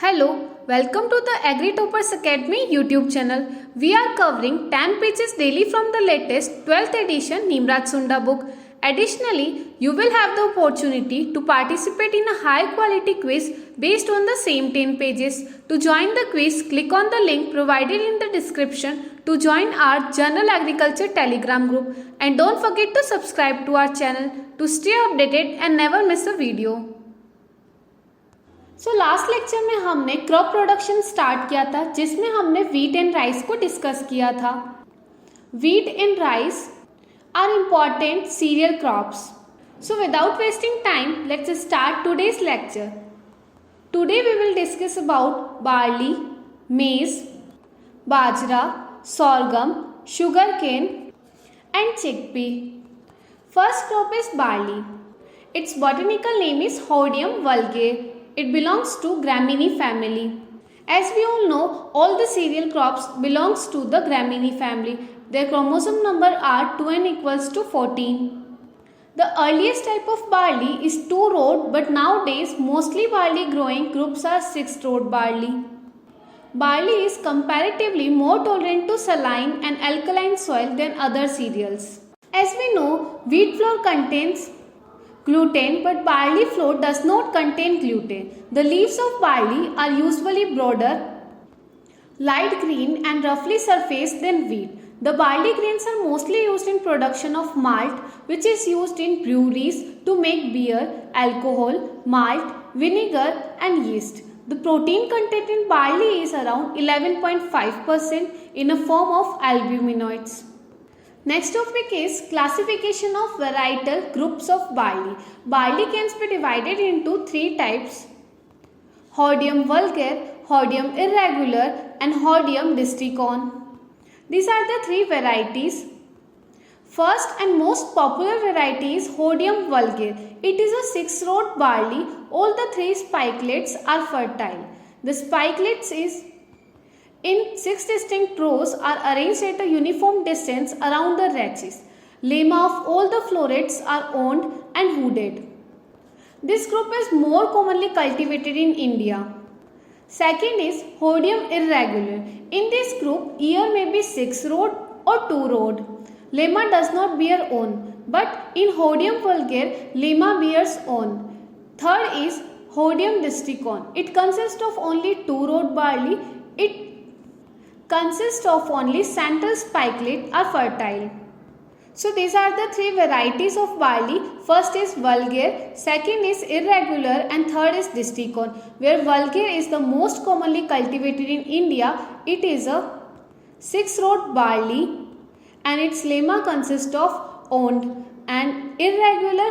Hello, welcome to the AgriToppers Academy YouTube channel. We are covering 10 pages daily from the latest 12th edition Nimraj Sunda book. Additionally, you will have the opportunity to participate in a high quality quiz based on the same 10 pages. To join the quiz, click on the link provided in the description to join our General Agriculture Telegram group. And don't forget to subscribe to our channel to stay updated and never miss a video. Last lecture में हमने crop production start किया था जिसमें हमने wheat and rice को discuss किया था. Wheat and rice are important cereal crops. So without wasting time let's start today's lecture. Today we will discuss about barley, maize, bajra, sorghum, sugarcane and chickpea. First crop is barley. Its botanical name is Hordeum vulgare. It belongs to Gramineae family. As we all know, all the cereal crops belongs to the Gramineae family. Their chromosome number are 2n equals to 14. The earliest type of barley is 2-rod, but nowadays mostly barley growing groups are 6-rod barley. Barley is comparatively more tolerant to saline and alkaline soil than other cereals. As we know, wheat flour contains gluten, but barley flour does not contain gluten. The leaves of barley are usually broader, light green and roughly surfaced than wheat. The barley grains are mostly used in production of malt, which is used in breweries to make beer, alcohol, malt, vinegar and yeast. The protein content in barley is around 11.5% in a form of albuminoids. Next topic is classification of varietal groups of barley. Barley can be divided into 3 types: Hordeum vulgare, Hordeum irregular and Hordeum distichon. These are the 3 varieties. First and most popular variety is Hordeum vulgare. It is a 6-rod barley. All the 3 spikelets are fertile. The spikelets is in 6 distinct rows are arranged at a uniform distance around the rachis. Lemma of all the florets are owned and hooded. This group is more commonly cultivated in India. Second is Hordeum irregular. In this group, ear may be 6-rod or 2-rod. Lemma does not bear on, but in Hordeum vulgare, lemma bears on. Third is Hordeum distichon. It consists of only 2-rod barley. It consists of only central spikelet are fertile. So these are the 3 varieties of barley. First is vulgare, second is irregular and third is distichon. Where vulgare is the most commonly cultivated in India, it is a 6-rod barley and its lemma consists of owned, and irregular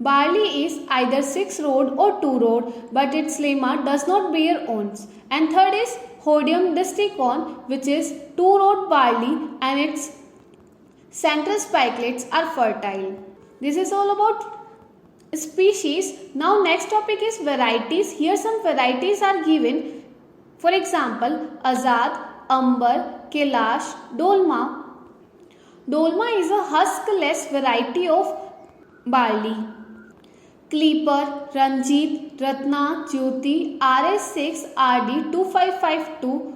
barley is either 6-rod or 2-rod, but its lemma does not bear awns. And third is Hordeum distichon, which is 2-rod barley and its central spikelets are fertile. This is all about species. Now next topic is varieties. Here some varieties are given. For example, Azad, Amber, Kailash, Dolma. Dolma is a huskless variety of barley. Clipper, Ranjit, Ratna, Jyoti, RS6, RD 2552.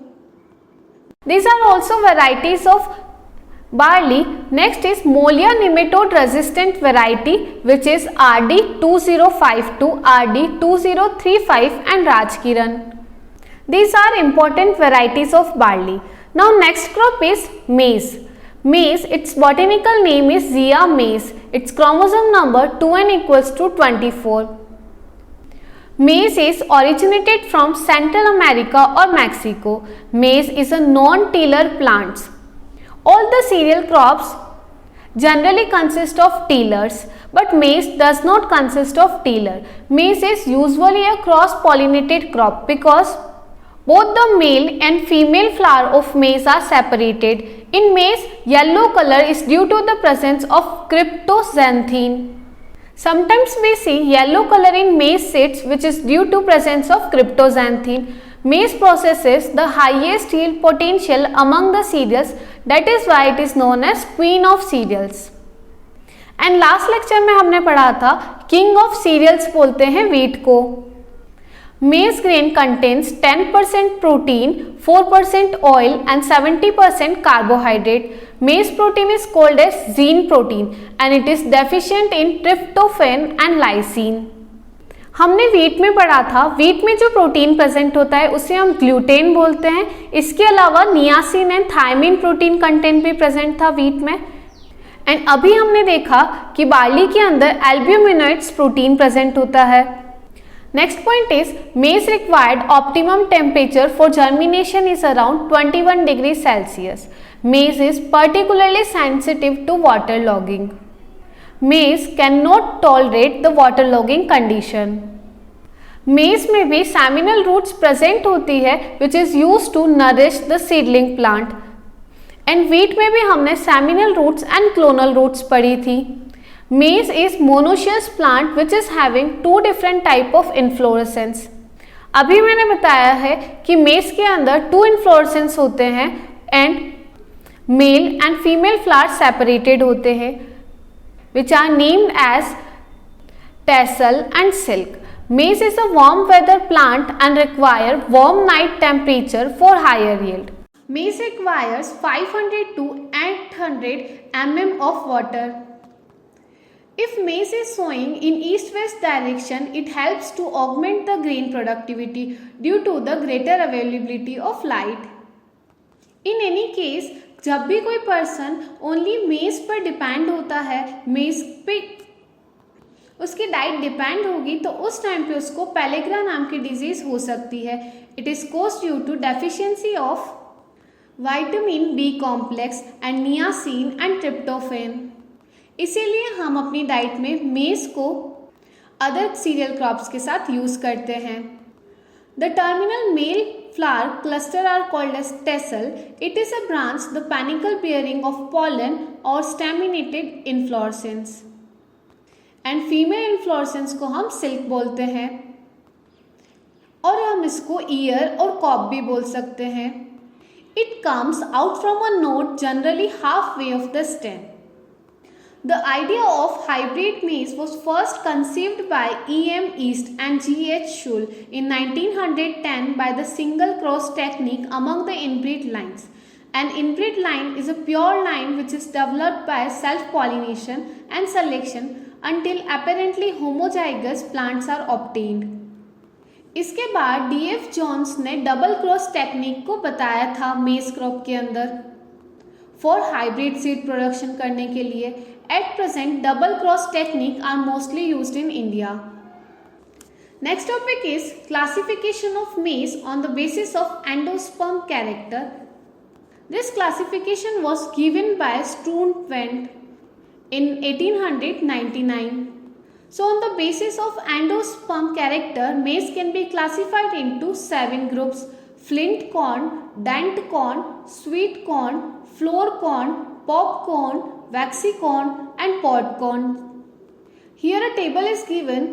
These are also varieties of barley. Next is Molia nematode resistant variety, which is RD 2052, RD 2035 and Rajkiran. These are important varieties of barley. Now next crop is maize. Maize, its botanical name is Zea mays. Its chromosome number 2n equals to 24. Maize is originated from Central America or Mexico. Maize is a non-tiller plant. All the cereal crops generally consist of tillers, but maize does not consist of tiller. Maize is usually a cross-pollinated crop because both the male and female flower of maize are separated. In maize, yellow color is due to the presence of cryptoxanthine. Sometimes we see yellow color in maize seeds, which is due to presence of cryptoxanthine. Maize possesses the highest yield potential among the cereals. That is why it is known as queen of cereals. And last lecture में हमने पढ़ा था king of serials बोलते हैं wheat को. Maize grain contains 10% protein, 4% oil and 70% carbohydrate. Maize protein is called as zein protein and it is deficient in tryptophan and lysine. हमने wheat में पढ़ा था, वीट में जो प्रोटीन प्रेजेंट होता है उसे हम ग्लूटेन बोलते हैं. इसके अलावा niacin and thymine protein content भी प्रेजेंट था वीट में. एंड अभी हमने देखा कि बार्ली के अंदर एल्ब्यूमिनोइड्स प्रोटीन प्रेजेंट होता है. Next point is maize required optimum temperature for germination is around 21 degrees Celsius. Maize is particularly sensitive to waterlogging. Maize cannot tolerate the waterlogging condition. Maize में भी seminal roots present होती है which is used to nourish the seedling plant. And wheat में भी हमने seminal roots and clonal roots पढ़ी थी. Maize is monoecious plant which is having two different type of inflorescence. अभी मैंने बताया है कि मेज के अंदर 2 inflorescence होते हैं and male and female flowers separated होते हैं which are named as tassel and silk. Maize is a warm weather plant and require warm night temperature for higher yield. Maize requires 500 to 800 mm of water. If maize is sowing in east-west direction, it helps to augment the grain productivity due to the greater availability of light. In any case, जब भी कोई person only मेज पर depend होता है, मेज पे उसकी डाइट डिपेंड होगी, तो उस टाइम पे उसको पेलेग्रा नाम की डिजीज हो सकती है. It is caused due to deficiency of vitamin B complex and niacin and tryptophan. इसीलिए हम अपनी डाइट में मेज को अदर सीरियल क्रॉप्स के साथ यूज करते हैं. The terminal male flower cluster are called as tassel. It is a branch, the panicle bearing of pollen or staminated inflorescence. And female inflorescence को हम silk बोलते हैं और हम इसको ear और cob भी बोल सकते हैं. It comes out from a node generally halfway of the stem. The idea of hybrid maize was first conceived by E.M. East and G.H. Schull in 1910 by the single cross technique among the inbreed lines. An inbreed line is a pure line which is developed by self-pollination and selection until apparently homozygous plants are obtained. इसके बाद D.F. Jones ने double cross technique को बताया था मेज crop के अंदर for hybrid seed production करने के लिए. At present, double cross technique are mostly used in India. Next topic is classification of maize on the basis of endosperm character. This classification was given by Sturtevant in 1899. So on the basis of endosperm character, maize can be classified into 7 groups: flint corn, dent corn, sweet corn, flour corn, popcorn, waxy corn and pod corn. Here a table is given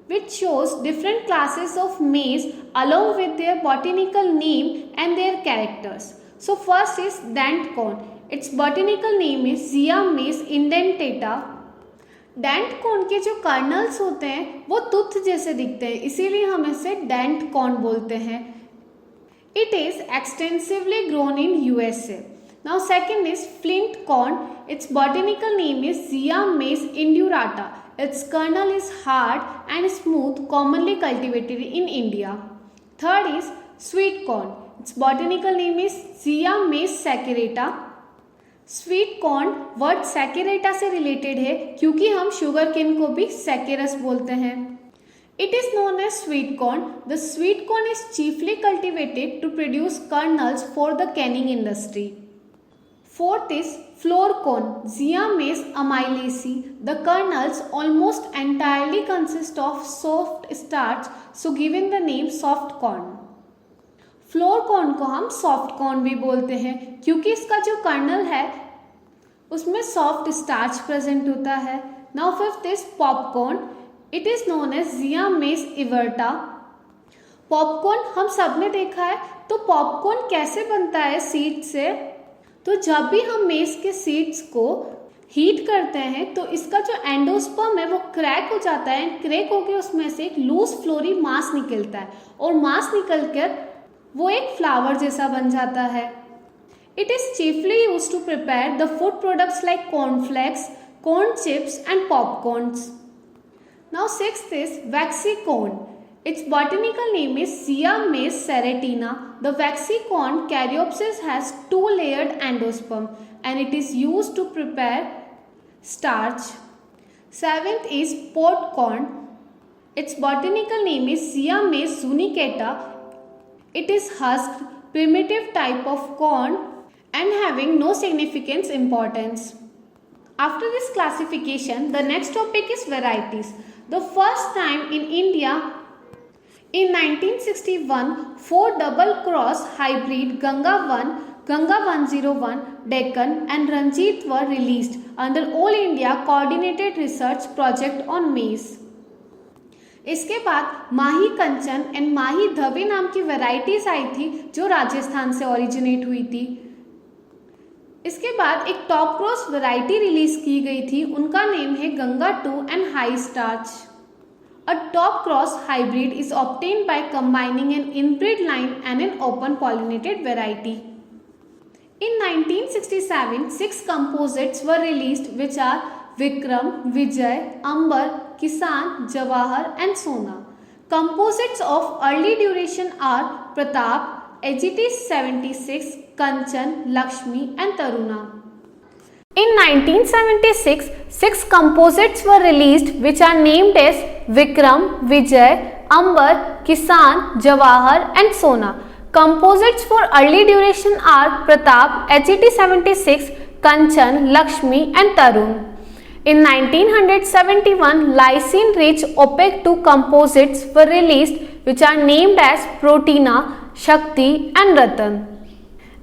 which shows different classes of maize along with their botanical name and their characters. So first is dent corn. Its botanical name is Zea mays indentata. Dent corn के जो colonel's होते हैं वो तुथ जैसे दिखते हैं, इसीलिए हम इसे डेंट कॉर्न बोलते हैं. It is extensively grown in USA. Now second is flint corn. Its botanical name is Zea mays indurata. Its kernel is hard and smooth, commonly cultivated in India. Third is sweet corn. Its botanical name is Zea mays saccharata. Sweet corn word saccharata से related है क्योंकि हम sugar cane को भी सैकेरस बोलते हैं. It is known as sweet corn. The sweet corn is chiefly cultivated to produce kernels for the canning industry. Fourth is flour corn, Zea mays amylaceae. The kernels almost entirely consist of soft starch, so given the name soft corn. Floor corn को हम soft corn भी बोलते हैं क्योंकि इसका जो colonel है उसमें सॉफ्ट स्टार्च प्रेजेंट होता है. Now fifth is popcorn. It is known as Zea mays everta. Popcorn हम सब ने देखा है. तो पॉपकॉर्न कैसे बनता है सीड से? तो जब भी हम मेज के सीड्स को हीट करते हैं तो इसका जो एंडोस्पर्म है वो क्रैक हो जाता है, क्रैक होकर उसमें से एक लूज फ्लोरी मास निकलता है और मास निकलकर वो एक फ्लावर जैसा बन जाता है। It is chiefly use to prepare the food products like cornflakes, corn chips and popcorns. Now sixth is waxy corn. Its botanical name is Zea mays serratina. The waxy corn caryopsis has two-layered endosperm and it is used to prepare starch. Seventh is pot corn. Its botanical name is Zea mays zunicata. It is husked, primitive type of corn and having no significant importance. After this classification, the next topic is varieties. The first time in India in 1961, 4 double cross hybrid Ganga 1, Ganga 101, Deccan and Ranjit were released under All India Coordinated Research Project on maize. इसके बाद माही कंचन and माही धवे नाम की varieties आई थी जो राजस्थान से originate हुई थी। इसके बाद एक टॉप क्रॉस वैरायटी रिलीज की गई थी, उनका नेम है Ganga 2 and high starch. A top cross hybrid is obtained by combining an inbred line and an open pollinated variety. In 1967, 6 composites were released which are Vikram, Vijay, Ambar, Kisan, Jawahar and Sona. Composites of early duration are Pratap, AGT 76, Kanchan, Lakshmi and Taruna. In 1976, 6 composites were released which are named as Vikram, Vijay, Ambar, Kisan, Jawahar and Sona. Composites for early duration are Pratap, AGT 76, Kanchan, Lakshmi and Tarun. In 1971, lysine-rich opaque-2 composites were released which are named as Protina, Shakti and Ratan.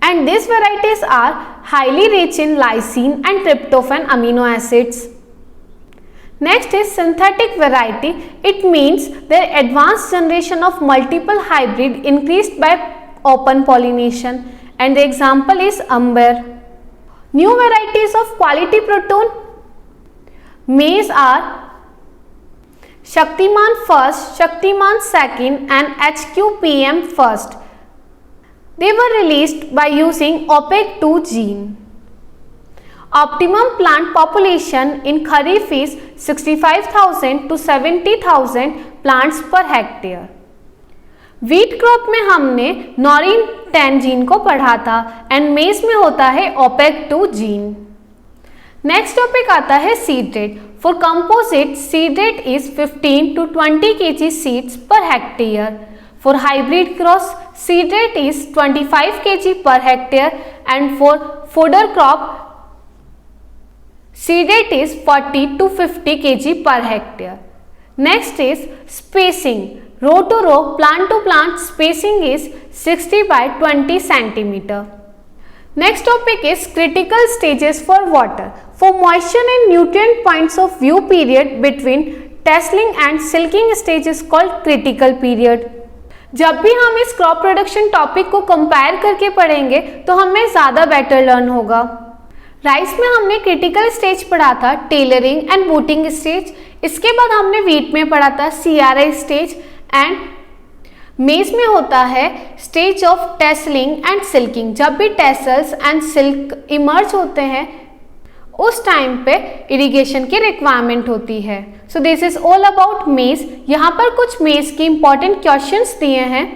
And these varieties are highly rich in lysine and tryptophan amino acids. Next is synthetic variety. It means their advanced generation of multiple hybrid increased by open pollination and the example is Amber. New varieties of quality protein maize are Shaktiman first, Shaktiman second and HQPM first. They were released by using opaque-2 gene. Optimum plant population in Kharif is 65,000 to 70,000 plants per hectare. Wheat crop में हमने नॉरिन 10 gene को पढ़ा था and मेज में होता है opaque-2 gene. Next topic आता है seed rate. For composite seed rate is 15 to 20 kg seeds per hectare. For hybrid cross seed rate is 25 kg per hectare and for fodder crop seed rate is 40 to 50 kg per hectare. Next is spacing. Row to row, plant to plant spacing is 60 by 20 centimeter. Next topic is critical stages for water. For moisture and nutrient points of view period between tasseling and silking stage is called critical period. जब भी हम इस crop production topic को compare करके पढ़ेंगे तो हमें ज़्यादा बेटर लर्न होगा। राइस में हमने क्रिटिकल स्टेज पढ़ा था, टेलरिंग एंड बूटिंग स्टेज। इसके बाद हमने वीट में पढ़ा था CRI स्टेज एंड मेज में होता है stage of tasseling and silking. जब भी टेसल्स एंड सिल्क इमर्ज होते हैं उस टाइम पे इरिगेशन की रिक्वायरमेंट होती है। So this is all about मेज। यहाँ पर कुछ मेज के इंपॉर्टेंट क्वेश्चंस दिए हैं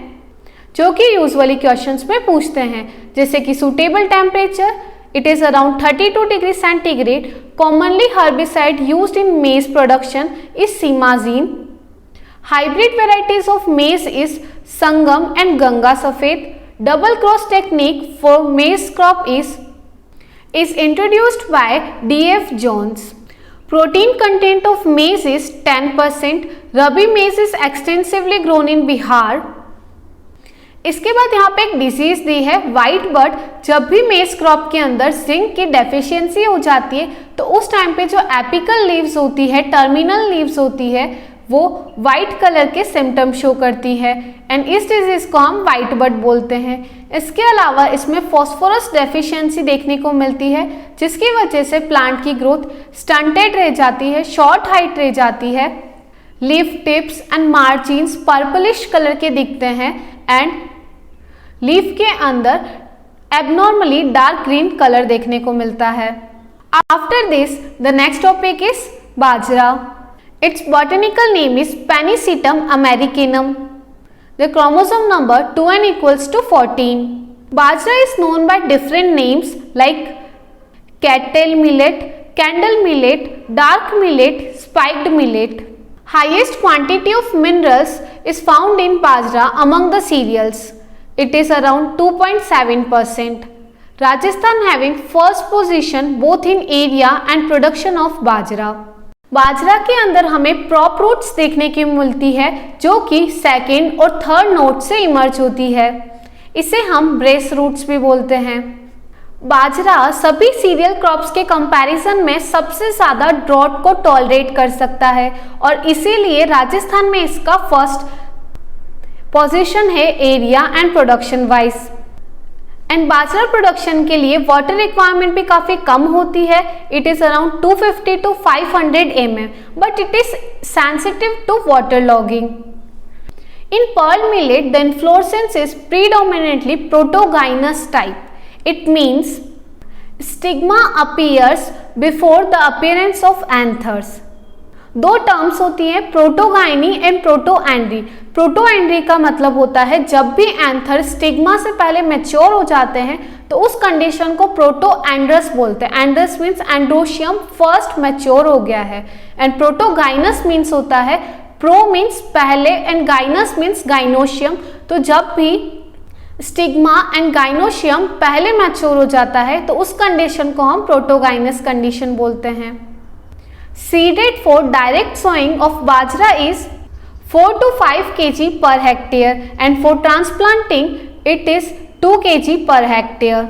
जो कि यूजुअली क्वेश्चंस में पूछते हैं, जैसे कि suitable temperature, it is around 32 degrees centigrade. Commonly herbicide used in maize production is Simazine. Hybrid varieties of maize is Sangam and Ganga Safed. Double cross technique for maize crop is introduced by D.F. Jones. Protein content of maize is 10%. Rabi maize is extensively grown in Bihar. इसके बाद यहाँ पे एक disease दी है white bird. जब भी मेज crop के अंदर जिंक की डेफिशिएंसी हो जाती है तो उस टाइम पे जो एपिकल लीव्स होती है, टर्मिनल लीव्स होती है, वो वाइट कलर के सिम्टम शो करती है एंड इस डिजीज को हम वाइट बट बोलते हैं। इसके अलावा इसमें फॉस्फोरस डेफिशिएंसी देखने को मिलती है जिसकी वजह से प्लांट की ग्रोथ स्टंटेड रह जाती है, शॉर्ट हाइट रह जाती है, leaf tips and margins purplish colour के दिखते हैं एंड लीफ के अंदर एबनॉर्मली डार्क ग्रीन कलर देखने को मिलता है। After this the next topic is bajra. Its botanical name is Pennisetum americanum. The chromosome number 2n equals to 14. Bajra is known by different names like cattle millet, candle millet, dark millet, spiked millet. Highest quantity of minerals is found in bajra among the cereals. It is around 2.7%. Rajasthan having first position both in area and production of bajra. बाजरा के अंदर हमें prop roots देखने की मिलती है जो कि second और थर्ड नोट से इमर्ज होती है। इसे हम ब्रेस रूट्स भी बोलते हैं। बाजरा सभी सीरियल क्रॉप्स के कंपैरिजन में सबसे ज़्यादा ड्रॉट को टॉलरेट कर सकता है और इसीलिए राजस्थान में इसका फर्स्ट पोजीशन है area and production wise. And bajra production के लिए वाटर रिक्वायरमेंट भी काफ़ी कम होती है। It is around 250 to 500 mm but it is sensitive to water logging. In pearl millet, the inflorescence is predominantly protogynous type. It means stigma appears before the appearance of anthers. दो terms होती हैं protogyny and protandry. Protandry का मतलब होता है जब भी anther stigma से पहले मैच्योर हो जाते हैं तो उस कंडीशन को प्रोटोएंड्रस बोलते हैं। एंड्रस मीन्स एंड्रोशियम फर्स्ट मैच्योर हो गया है एंड प्रोटोगाइनस मीन्स होता है प्रो मीन्स पहले एंड गाइनस मीन्स गाइनोशियम। तो जब भी स्टिग्मा एंड गाइनोशियम पहले मैच्योर हो जाता है तो उस कंडीशन को हम प्रोटोगाइनस कंडीशन बोलते हैं। Seed rate for direct sowing of bajra is 4 to 5 kg per hectare and for transplanting it is 2 kg per hectare.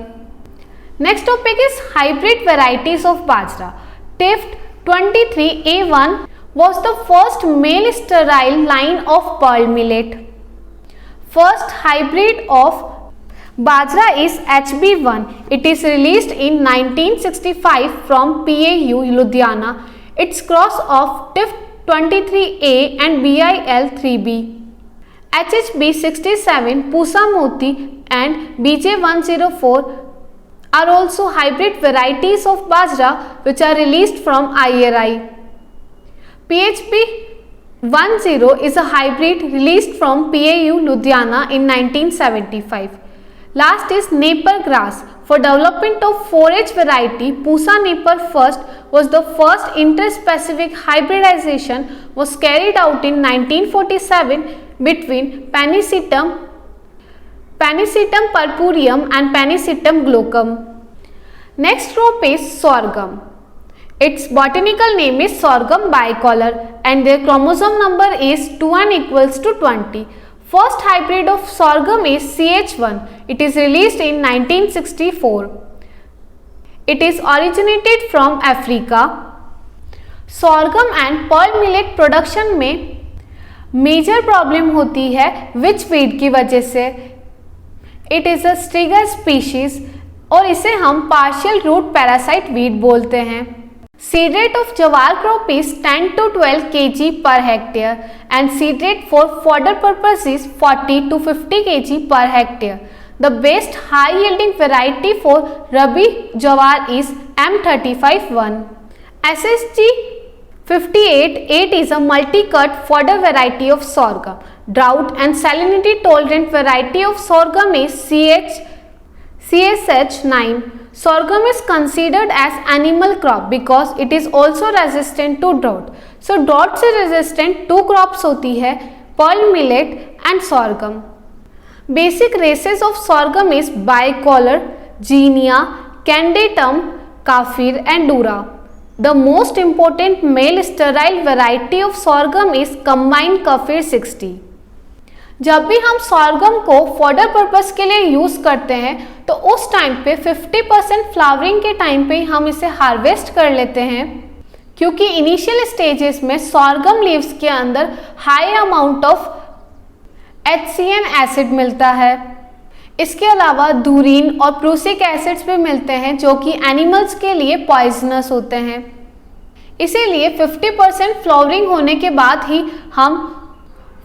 Next topic is hybrid varieties of bajra. TIFT 23A1 was the first male sterile line of pearl millet. First hybrid of bajra is HB1. It is released in 1965 from PAU Ludhiana. It's cross of TIFT 23A and BIL 3B. HHB 67, Pusa Moti and BJ 104 are also hybrid varieties of bajra which are released from IRI. PHB 10 is a hybrid released from PAU Ludhiana in 1975. Last is Napier grass. For development of forage variety, Pusa Napier first was the first interspecific hybridization was carried out in 1947 between Penicillium purpureum and Penicillium glaucum. Next crop is sorghum. Its botanical name is sorghum bicolor and their chromosome number is 2n equals to 20. First hybrid of sorghum is CH1. It is released in 1964. It is originated from Africa. Sorghum and pearl millet production में major problem होती है विच weed की वजह से। It is a स्ट्रिगर species और इसे हम partial root parasite weed बोलते हैं। Seed rate of jawar crop is 10 to 12 kg per hectare and seed rate for fodder purpose is 40 to 50 kg per hectare. The best high yielding variety for Rabi jawar is M35-1. SSG 58-8 is a multi-cut fodder variety of sorghum. Drought and salinity tolerant variety of sorghum is CSH9. Sorghum is considered as animal crop because it is also resistant to drought. So drought से resistant two crops होती है pearl millet and sorghum. Basic races of sorghum is bicolor, Genia, Candidatum, Kafir and Dura. The most important male sterile variety of sorghum is combined Kafir 60. जब भी हम sorghum को fodder purpose के लिए use करते हैं तो उस टाइम पे 50% फ्लावरिंग के टाइम पे हम इसे हार्वेस्ट कर लेते हैं क्योंकि इनिशियल स्टेजेस में सॉर्गम लीव्स के अंदर high amount of HCN acid मिलता है। इसके अलावा धुरीन और प्रूसिक एसिड्स भी मिलते हैं जो कि एनिमल्स के लिए पॉइजनस होते हैं। इसीलिए 50% फ्लावरिंग होने के बाद ही हम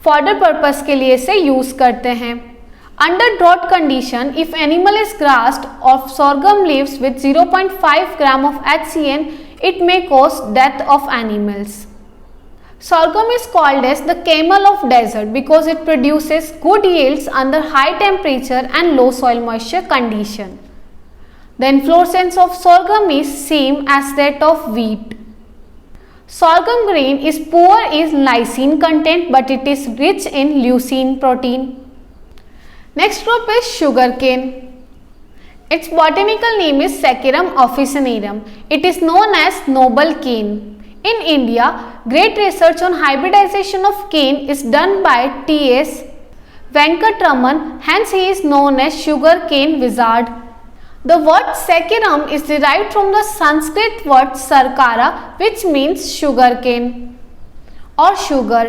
फॉडर पर्पस के लिए इसे यूज करते हैं। Under drought condition, if animal is grazed of sorghum leaves with 0.5 gram of HCN, it may cause death of animals. Sorghum is called as the camel of desert because it produces good yields under high temperature and low soil moisture condition. The inflorescence of sorghum is same as that of wheat. Sorghum grain is poor in lysine content but it is rich in leucine protein. Next crop is sugarcane. Its botanical name is Saccharum officinarum. It is known as noble cane. In India, great research on hybridization of cane is done by T.S. Venkatraman, hence he is known as sugarcane wizard. The word Saccharum is derived from the Sanskrit word Sarkara, which means sugarcane or sugar.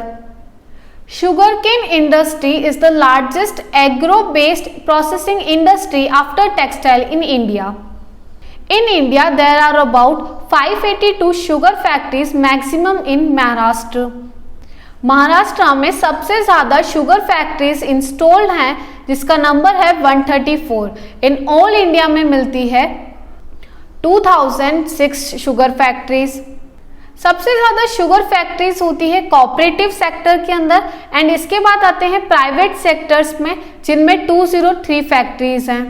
Sugarcane industry is the largest agro-based processing industry after textile in India. In India, there are about 582 sugar factories, maximum in Maharashtra. Maharashtra में सबसे ज़्यादा sugar factories installed हैं जिसका number है 134। In all India में मिलती है 2006 sugar factories. सबसे ज़्यादा शुगर फैक्ट्रीज होती है कोऑपरेटिव सेक्टर के अंदर एंड इसके बाद आते हैं प्राइवेट सेक्टर्स में जिनमें 203 फैक्ट्रीज हैं।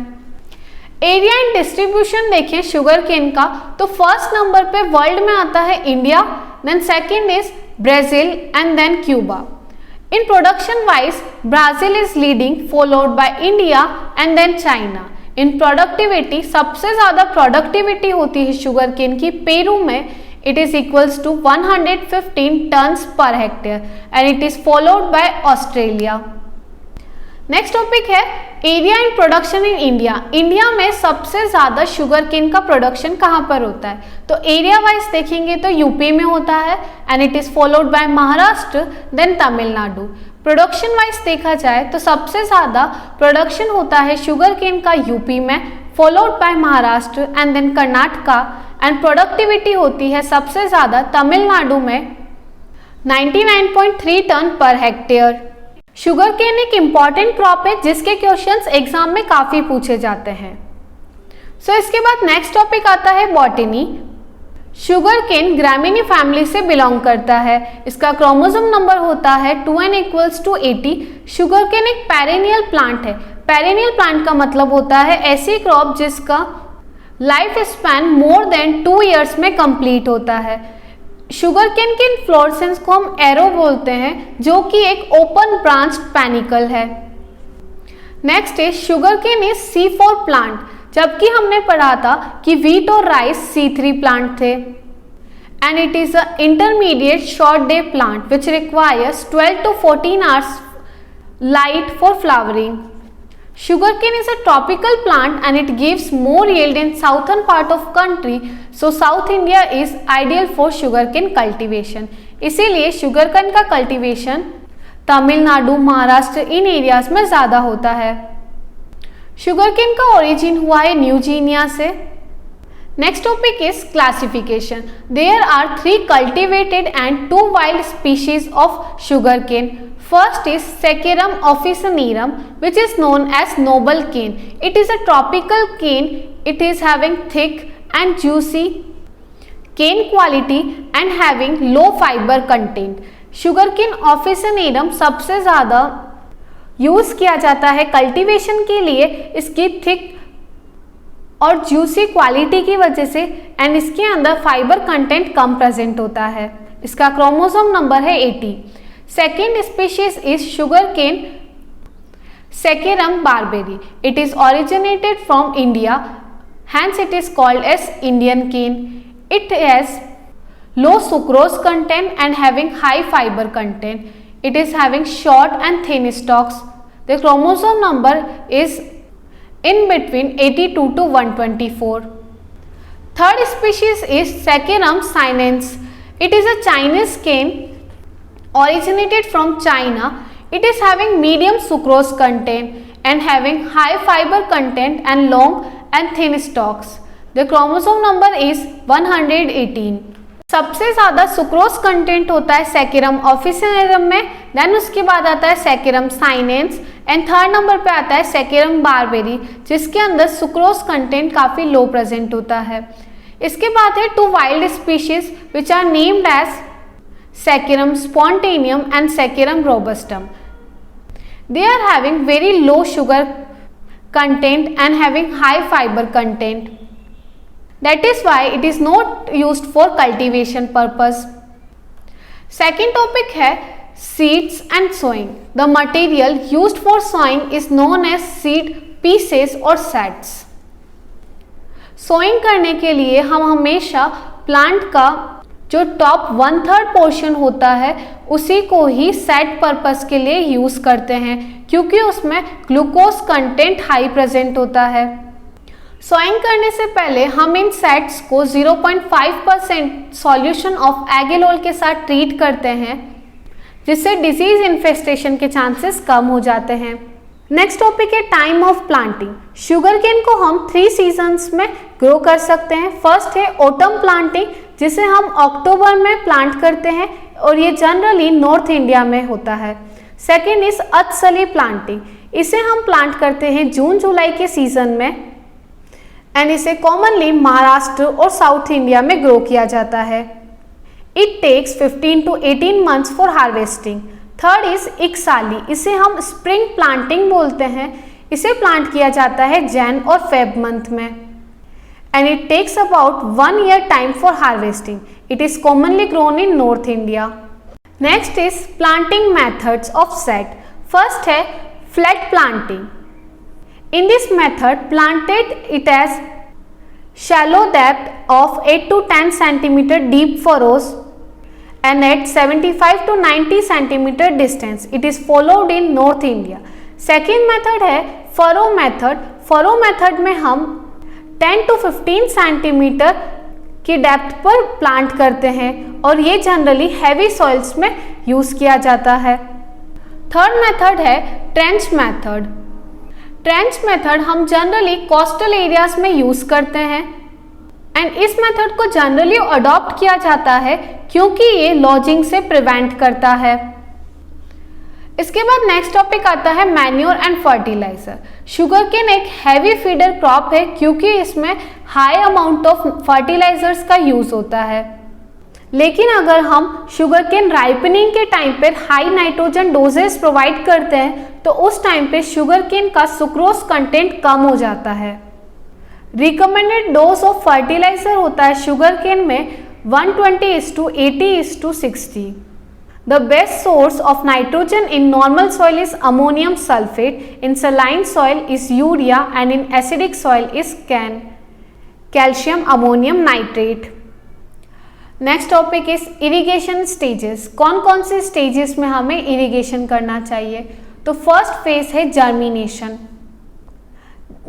एरिया एंड डिस्ट्रीब्यूशन देखें शुगर केन का तो फर्स्ट नंबर पे वर्ल्ड में आता है India, then second is Brazil and then Cuba. In production wise Brazil is leading followed by India and then China. In productivity सबसे ज़्यादा प्रोडक्टिविटी होती है शुगर केन की पेरू में, it is equals to 115 tons per hectare and it is followed by Australia. Next topic है area and production in India. India में सबसे ज़्यादा शुगर केन का प्रोडक्शन कहाँ पर होता है तो एरिया वाइज देखेंगे तो यूपी में होता है and it is followed by Maharashtra then Tamil Nadu. Production wise देखा जाए तो सबसे ज़्यादा प्रोडक्शन होता है शुगर केन का यूपी में, followed by Maharashtra and then Karnataka and productivity होती है सबसे ज़्यादा तमिलनाडु में 99.3 ton per hectare. Sugar cane एक इम्पॉर्टेंट क्रॉप है जिसके क्वेश्चंस एग्जाम में काफ़ी पूछे जाते हैं। इसके बाद नेक्स्ट टॉपिक आता है botany. Sugar cane gramineae family से बिलोंग करता है। इसका क्रोमोसोम नंबर होता है 2n = 80। शुगर केन एक पेरेनियल प्लांट है। पेरेनियल प्लांट का मतलब होता है ऐसी क्रॉप जिसका life span more than 2 years में कंप्लीट होता है। शुगर केन के इन्फ्लोरेसेंस को हम एरो बोलते हैं जो कि एक ओपन ब्रांच पैनिकल है। Next is sugar cane is C4 plant, जबकि हमने पढ़ा था कि व्हीट और राइस C3 प्लांट थे। And it is a intermediate short day plant which requires 12 to 14 hours light for flowering. Sugarcane is a tropical plant and it gives more yield in southern part of country, so South India is ideal for sugarcane cultivation. इसीलिए sugarcane का cultivation Tamil Nadu, Maharashtra इन areas में ज़्यादा होता है। sugarcane का origin हुआ है new Guinea से। Next topic is classification. There are 3 cultivated and 2 wild species of sugarcane. First is Saccharum officinarum, which is known as noble cane. It is a tropical cane. It is having thick and juicy cane quality and having low fiber content. Sugarcane officinarum सबसे ज़्यादा use किया जाता है cultivation के लिए इसकी thick और juicy quality की वजह से एंड इसके अंदर फाइबर कंटेंट कम प्रेजेंट होता है। इसका क्रोमोसोम नंबर है 80। Second species is sugarcane Saccharum barberi. It is originated from India, hence it is called as Indian cane. It has low sucrose content and having high fiber content. It is having short and thin stalks. The chromosome number is in between 82 to 124. Third species is Saccharum sinensis. It is a Chinese cane originated from China. It is having medium sucrose content and having high fiber content and long and thin stalks. The chromosome number is 118. सबसे ज़्यादा sucrose content होता है saccharum officinarum में, then उसके बाद आता है saccharum साइनेंस and third number पे आता है सेकेरम बारबेरी, जिसके अंदर सुक्रोज कंटेंट काफ़ी लो प्रेजेंट होता है। इसके बाद है 2 wild species which are named as Saccharum spontaneum and Saccharum robustum. They are having very low sugar content and having high fibre content. That is why it is not used for cultivation purpose. Second topic है seeds and sowing. The material used for sowing is known as seed pieces or sets. Sowing करने के लिए हम हमेशा plant का जो top 1/3 portion होता है उसी को ही सेट पर्पस के लिए यूज़ करते हैं, क्योंकि उसमें ग्लूकोज कंटेंट हाई प्रेजेंट होता है। सॉइंग करने से पहले हम इन सेट्स को 0.5% सॉल्यूशन ऑफ एगेलोल के साथ ट्रीट करते हैं, जिससे डिजीज इन्फेस्टेशन के चांसेस कम हो जाते हैं। नेक्स्ट टॉपिक है time of planting. Sugar cane को हम 3 सीजन्स में ग्रो कर सकते हैं। फर्स्ट है ऑटम प्लांटिंग, जिसे हम अक्टूबर में प्लांट करते हैं और ये जनरली नॉर्थ इंडिया में होता है। सेकेंड इज अतसली प्लांटिंग, इसे हम प्लांट करते हैं जून जुलाई के सीजन में एंड इसे कॉमनली महाराष्ट्र और साउथ इंडिया में ग्रो किया जाता है। It takes 15 to 18 months for harvesting. Third is eksali, इसे हम स्प्रिंग प्लांटिंग बोलते हैं। इसे प्लांट किया जाता है जैन और फेब मंथ में and it takes about 1 year time for harvesting. It is commonly grown in North India. Next is planting methods of set. First है flat planting. In this method, planted it as shallow depth of 8 to 10 cm deep furrows and at 75 to 90 cm distance. It is followed in North India. Second method है furrow method. Furrow method में हम 10 to 15 cm की depth पर plant करते हैं और ये generally heavy soils में यूज़ किया जाता है। थर्ड मेथड है ट्रेंच मेथड। ट्रेंच मेथड हम जनरली कोस्टल एरियाज में यूज़ करते हैं एंड इस मेथड को जनरली अडॉप्ट किया जाता है क्योंकि ये लॉजिंग से प्रिवेंट करता है। इसके बाद नेक्स्ट टॉपिक आता है manure and fertiliser. Sugar cane एक हैवी फीडर क्रॉप है क्योंकि इसमें हाई अमाउंट ऑफ फर्टिलाइजर्स का यूज़ होता है, लेकिन अगर हम शुगर केन राइपनिंग के टाइम पर हाई नाइट्रोजन डोजेस प्रोवाइड करते हैं तो उस टाइम पे शुगर केन का सुक्रोज कंटेंट कम हो जाता है। रिकमेंडेड डोज ऑफ फर्टिलाइजर होता है शुगर केन में 120:80:60। The best source of nitrogen in normal soil is ammonium sulphate, in saline soil is urea and in acidic soil is calcium ammonium nitrate. Next topic is irrigation stages. कौन कौन से stages में हमें irrigation करना चाहिए? तो first phase है germination.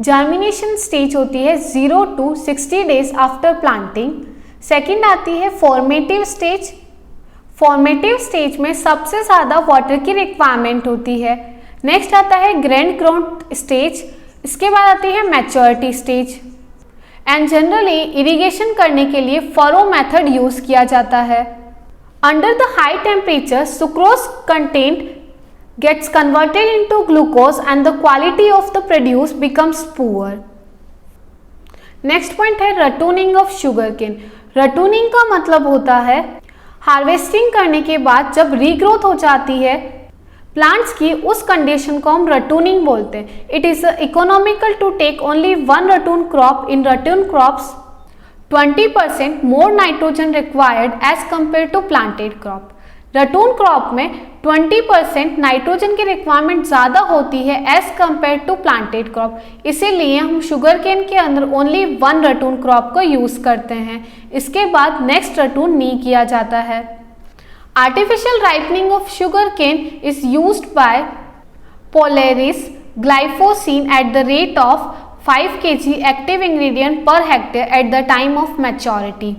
Germination stage होती है 0 to 60 days after planting. Second आती है फॉर्मेटिव स्टेज। फॉर्मेटिव स्टेज में सबसे ज़्यादा वाटर की रिक्वायरमेंट होती है। नेक्स्ट आता है ग्रैंड ग्रोथ स्टेज। इसके बाद आती है maturity stage and generally irrigation करने के लिए फरो मेथड यूज़ किया जाता है। Under the high temperature sucrose content gets converted into glucose and the quality of the produce becomes poor. Next point है रटूनिंग ऑफ शुगर केन। रटूनिंग का मतलब होता है हार्वेस्टिंग करने के बाद जब रीग्रोथ हो जाती है प्लांट्स की, उस कंडीशन को हम रटूनिंग बोलते हैं। It is economical to take only 1 ratoon crop. In ratoon crops 20% more nitrogen required as compare to planted crop. Ratoon crop में 20% नाइट्रोजन की रिक्वायरमेंट ज़्यादा होती है as compare to planted crop, इसीलिए हम शुगर केन के अंदर ओनली 1 रटून क्रॉप को यूज़ करते हैं। इसके बाद नेक्स्ट रटून नहीं किया जाता है। Artificial ripening of sugar cane is used by Polaris glyphosine at the rate of 5 kg active ingredient per hectare at the time of maturity.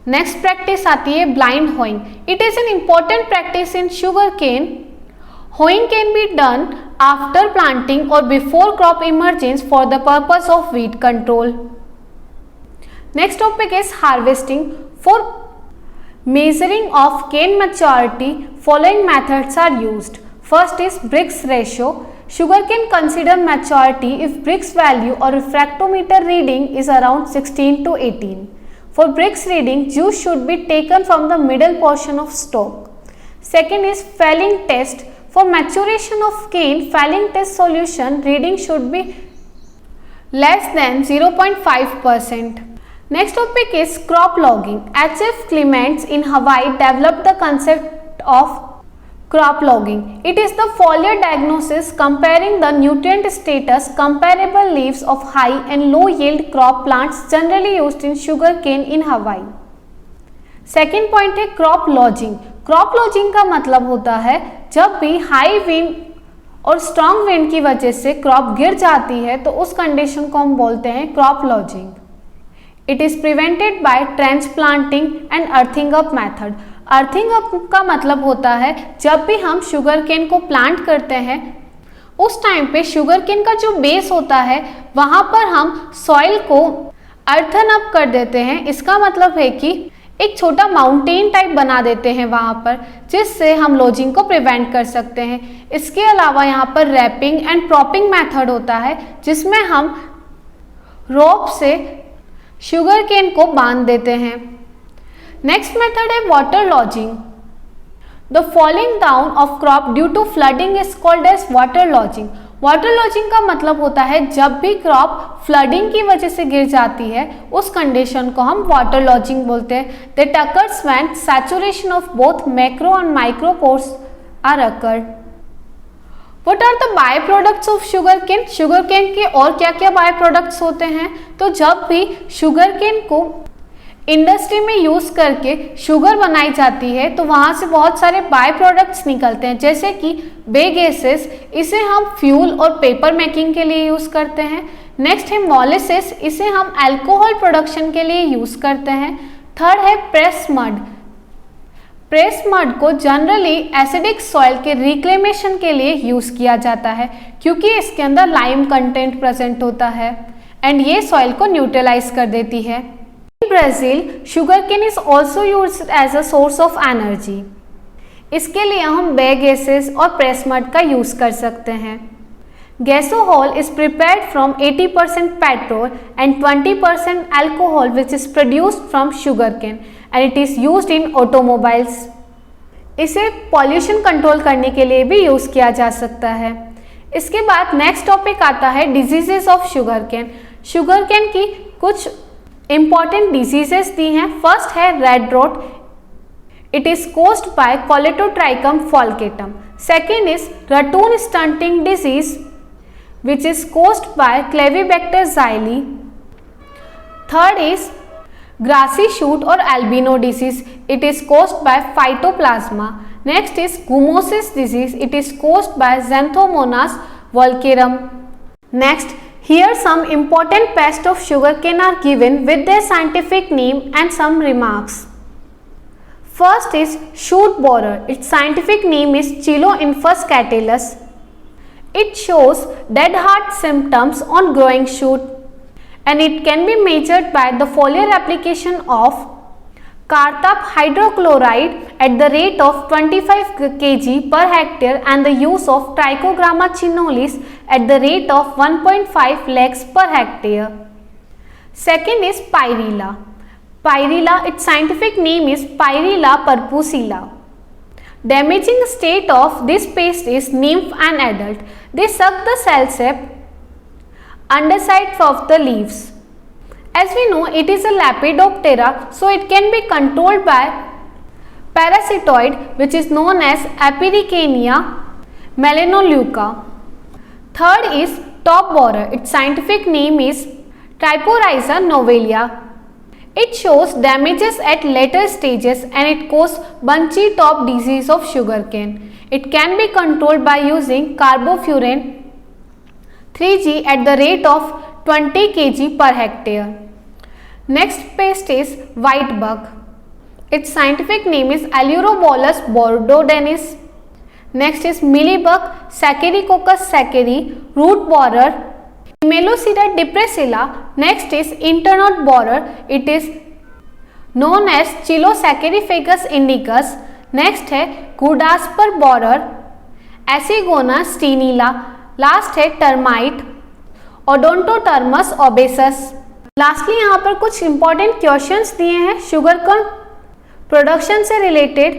Next practice आती है blind hoeing. It is an important practice in sugar cane. Hoeing can be done after planting और before crop emergence for the purpose of weed control. Next topic is harvesting. For measuring of cane maturity, following methods are used. First is Brix ratio. Sugarcane consider maturity if Brix value or refractometer reading is around 16 to 18. For Brix reading, juice should be taken from the middle portion of stalk. Second is felling test. For maturation of cane, felling test solution reading should be less than 0.5%. Next topic is crop logging. H.F. Clements in Hawaii developed the concept of crop logging. It is the foliar diagnosis comparing the nutrient status comparable leaves of high and low yield crop plants generally used in sugarcane in Hawaii. Second point है crop lodging. Crop lodging का मतलब होता है जब भी high wind और strong wind की वजह से क्रॉप गिर जाती है तो उस कंडीशन को हम बोलते हैं crop lodging. It is prevented by transplanting and earthing up method. Earthing up का मतलब होता है जब भी हम शुगर केन को प्लांट करते हैं उस टाइम पे शुगर केन का जो बेस होता है वहाँ पर हम सॉइल को अर्थन अप कर देते हैं. इसका मतलब है कि एक छोटा माउंटेन टाइप बना देते हैं वहाँ पर, जिससे हम लॉजिंग को प्रिवेंट कर सकते हैं. इसके अलावा यहाँ पर रैपिंग एंड प्रॉपिंग मेथड होता है जिसमें हम रोप से शुगर केन को बांध देते हैं. नेक्स्ट मेथड है water lodging. The falling down of crop due to flooding is called as water lodging. Water lodging का मतलब होता है जब भी क्रॉप फ्लडिंग की वजह से गिर जाती है उस कंडीशन को हम वाटर लॉजिंग बोलते हैं. That occurs when saturation of both macro and micro pores are occurred. What are the by products of sugar cane? Sugar cane के और क्या क्या बाय प्रोडक्ट्स होते हैं? तो जब भी शुगर केन को इंडस्ट्री में यूज़ करके शुगर बनाई जाती है तो वहाँ से बहुत सारे बाय प्रोडक्ट्स निकलते हैं, जैसे कि बे गैसेस. इसे हम फ्यूल और पेपर मेकिंग के लिए यूज़ करते हैं. नेक्स्ट है मोलेसेस. इसे हम अल्कोहल प्रोडक्शन के लिए यूज़ करते हैं. थर्ड है प्रेस मड. प्रेस मड को जनरली एसिडिक सॉइल के रिक्लेमेशन के लिए यूज़ किया जाता है क्योंकि इसके अंदर लाइम कंटेंट प्रेजेंट होता है एंड ये सॉइल को न्यूट्रलाइज कर देती है. In Brazil sugar cane is also used as a source of energy. इसके लिए हम बे गैसेस और प्रेस मड का यूज़ कर सकते हैं. Gasohol is prepared from 80% petrol and 20% alcohol which is produced from sugar cane and it is used in automobiles. इसे pollution control करने के लिए भी यूज़ किया जा सकता है. इसके बाद नेक्स्ट टॉपिक आता है diseases of sugar cane. Sugar cane की कुछ इंपॉर्टेंट डिजीजेस दी हैं. फर्स्ट है red rot. It is caused by Colletotrichum falcatum. Second is ratoon stunting disease which is caused by Clavibacter xyli. Third is grassy shoot or albino disease. It is caused by phytoplasma. Next is gummosis disease. It is caused by Xanthomonas vulgarum. Next, here some important pests of sugarcane are given with their scientific name and some remarks. First is shoot borer. Its scientific name is Chiloinfus catellus. It shows dead heart symptoms on growing shoot. And it can be measured by the foliar application of Cartap hydrochloride at the rate of 25 kg per hectare and the use of Trichogramma chinolis at the rate of 1.5 lakhs per hectare. Second is Pyrrhilla. Pyrrhilla, its scientific name is Pyrrhilla purpusilla. Damaging state of this pest is nymph and adult. They suck the cell sap underside of the leaves. As we know, it is a Lepidoptera, so it can be controlled by parasitoid which is known as Epidicania melanoleuca. Third is top borer. Its scientific name is Typhorhiza novalia. It shows damages at later stages and it causes bunchy top disease of sugarcane. It can be controlled by using carbofuran 3G at the rate of 20 kg per hectare. Next pest is white bug. Its scientific name is Aleurobolus bordodensis. Next is mealybug, Saccharococcus sacchari, root borer, Melocera depressilla. Next is internode borer. It is known as Chilosacchariphagus indicus. Next है Gudasper borer, Asigona stinila. Last है termite, ओडोंटोटर्मस ओबेसस। Lastly यहाँ पर कुछ important questions दिए हैं sugar कन production से related.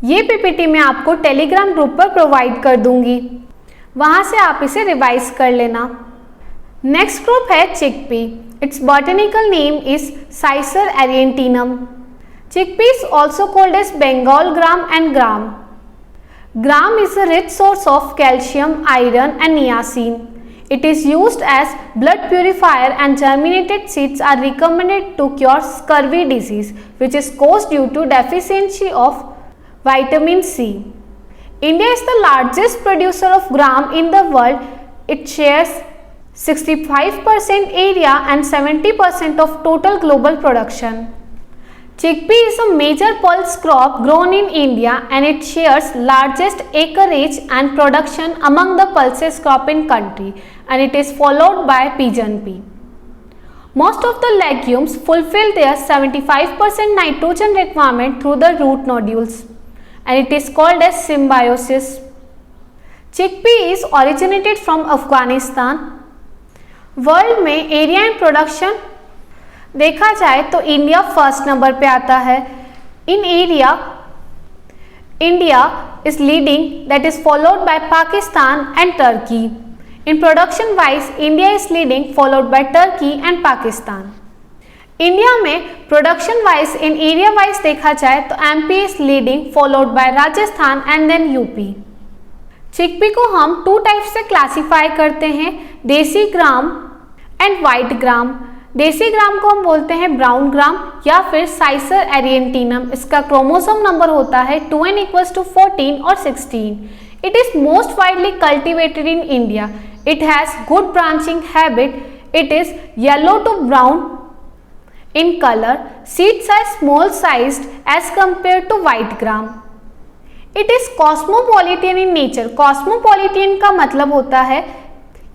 ये पीपीटी मैं आपको टेलीग्राम ग्रुप पर प्रोवाइड कर दूंगी, वहाँ से आप इसे रिवाइज कर लेना। नेक्स्ट ग्रुप है chickpea. Its botanical name is Cicer arietinum. Chickpea is also called as Bengal gram and gram. Gram is a rich source of calcium, iron and niacin. It is used as blood purifier and germinated seeds are recommended to cure scurvy disease, which is caused due to deficiency of vitamin C. India is the largest producer of gram in the world. It shares 65% area and 70% of total global production. Chickpea is a major pulse crop grown in India and it shares largest acreage and production among the pulses crop in country, and it is followed by pigeon pea. Most of the legumes fulfill their 75% nitrogen requirement through the root nodules, and it is called as symbiosis. Chickpea is originated from Afghanistan. World में area and production देखा जाए तो India first number पे आता है। In area India is leading, that is followed by Pakistan and Turkey. In production wise India is leading followed by Turkey and Pakistan. India में production wise in area wise देखा जाए तो MP is leading followed by Rajasthan and then UP. Chickpea को हम to type से classify करते हैं, देसी ग्राम एंड वाइट ग्राम। देसी ग्राम को हम बोलते हैं ब्राउन ग्राम या फिर साइसर एरिएंटिनम। इसका क्रोमोसोम नंबर होता है 2n = 14 और 16। It is most widely cultivated in India. It has good branching habit. It is yellow to brown in color. Seeds are small sized as compared to white gram. It is cosmopolitan in nature. Cosmopolitan का मतलब होता है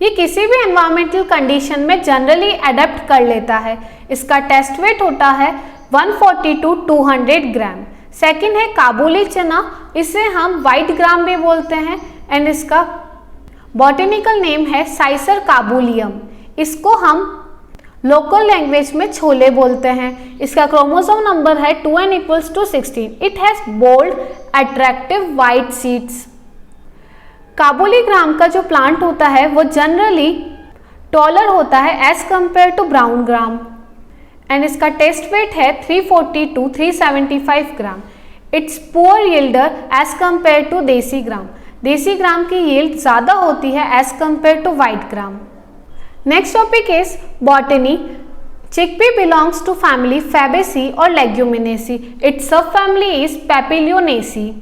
ये किसी भी environmental condition में generally adapt कर लेता है। इसका टेस्ट वेट होता है 140 to 200 ग्राम। सेकेंड है काबुली चना, इसे हम वाइट ग्राम भी बोलते हैं एंड इसका बॉटनिकल नेम है साइसर काबुलियम। इसको हम लोकल लैंग्वेज में छोले बोलते हैं। इसका क्रोमोसोम नंबर है 2n = 16। It has bold attractive white seeds. Kabuli gram का जो प्लांट होता है वो जनरली टॉलर होता है as compare to brown gram and इसका टेस्ट वेट है 340 to 375 gram. Its poor yielder as compare to desi gram. Desi gram की यील्ड ज़्यादा होती है as compare to white gram. Next topic is botany. Chickpea belongs to family Fabaceae और Leguminosae. Its sub family is Papilionaceae.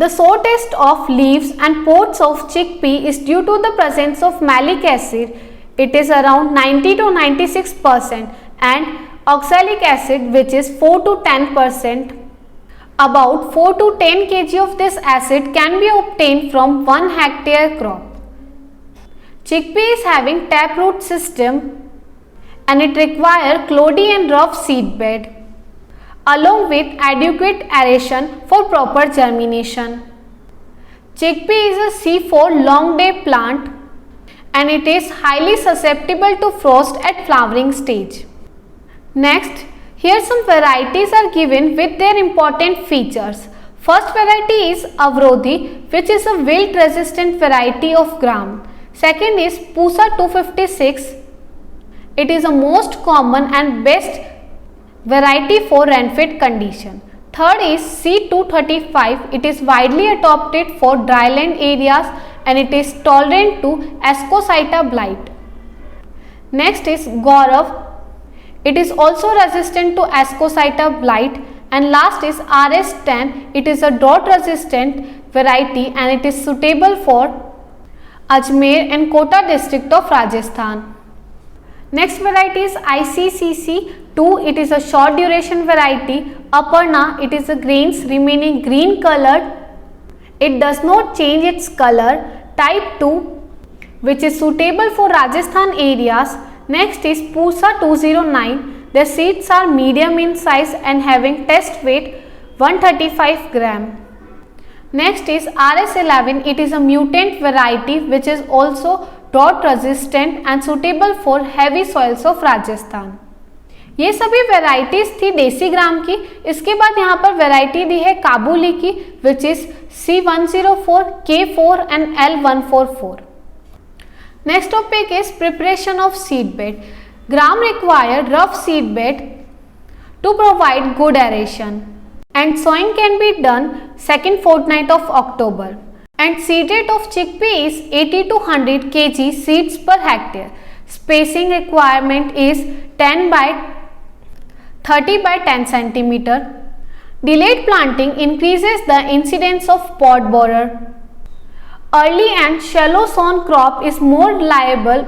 The sour taste of leaves and pods of chickpea is due to the presence of malic acid. It is around 90 to 96% and oxalic acid which is 4 to 10%. About 4 to 10 kg of this acid can be obtained from 1 hectare crop. Chickpea is having taproot system and it requires cloddy and rough seed bed along with adequate aeration for proper germination. Chickpea is a C4 long day plant and it is highly susceptible to frost at flowering stage. Next, here some varieties are given with their important features. First variety is Avrodhi, which is a wilt resistant variety of gram. Second is Pusa 256. It is the most common and best variety for rainfed condition. Third is C235. It is widely adopted for dryland areas and it is tolerant to Ascochyta blight. Next is Gaurav. It is also resistant to Ascochyta blight. And last is RS10. It is a drought resistant variety and it is suitable for Ajmer and Kota district of Rajasthan. Next variety is ICCC2. It is a short duration variety Aparna, it is the grains remaining green colored. It does not change its color. Type 2, which is suitable for Rajasthan areas. Next is Pusa 209. The seeds are medium in size and having test weight 135 gram. Next is RS11. It is a mutant variety which is also drought resistant and suitable for heavy soils of Rajasthan. ये सभी varieties थी देसी gram की। इसके बाद यहाँ पर variety दी है काबुली की which is C104, K4 and L144. Next topic is preparation of seed bed. Gram require rough seed bed to provide good aeration, and sowing can be done second fortnight of October. And seed rate of chickpea is 80 to 100 kg seeds per hectare. Spacing requirement is 10 by 30 by 10 centimeter. Delayed planting increases the incidence of pod borer. Early and shallow sown crop is more liable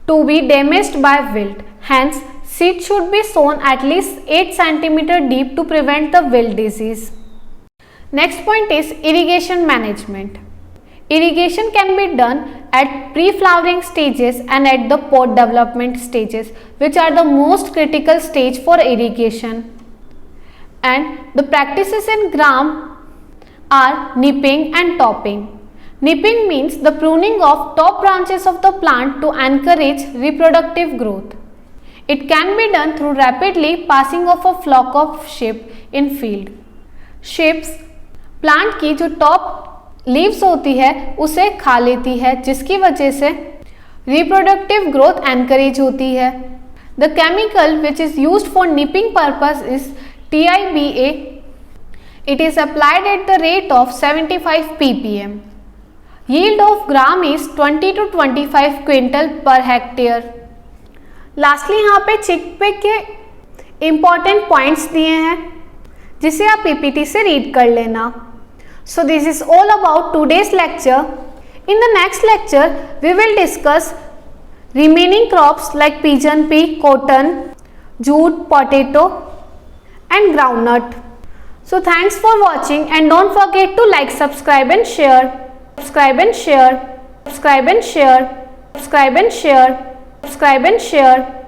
to be damaged by wilt. Hence, seed should be sown at least 8 cm deep to prevent the wilt disease. Next point is irrigation management. Irrigation can be done at pre-flowering stages and at the pod development stages, which are the most critical stage for irrigation. And the practices in gram are nipping and topping. Nipping means the pruning of top branches of the plant to encourage reproductive growth. It can be done through rapidly passing of a flock of sheep in field. Sheep plant की जो top leaves होती है उसे खा लेती है, जिसकी वजह से रिप्रोडक्टिव ग्रोथ एनकरेज होती है. The chemical which is used for nipping purpose is TIBA. It is applied at the rate of 75 ppm. Yield of gram is 20 to 25 quintal per hectare. Lastly यहाँ पे चिकपे के इम्पॉर्टेंट पॉइंट्स दिए हैं जिसे आप PPT से रीड कर लेना. So this is all about today's lecture. In the next lecture, we will discuss remaining crops like pigeon pea, cotton, jute, potato and groundnut. So thanks for watching and don't forget to like, subscribe and share. Subscribe and share. Subscribe and share. Subscribe and share. Subscribe and share.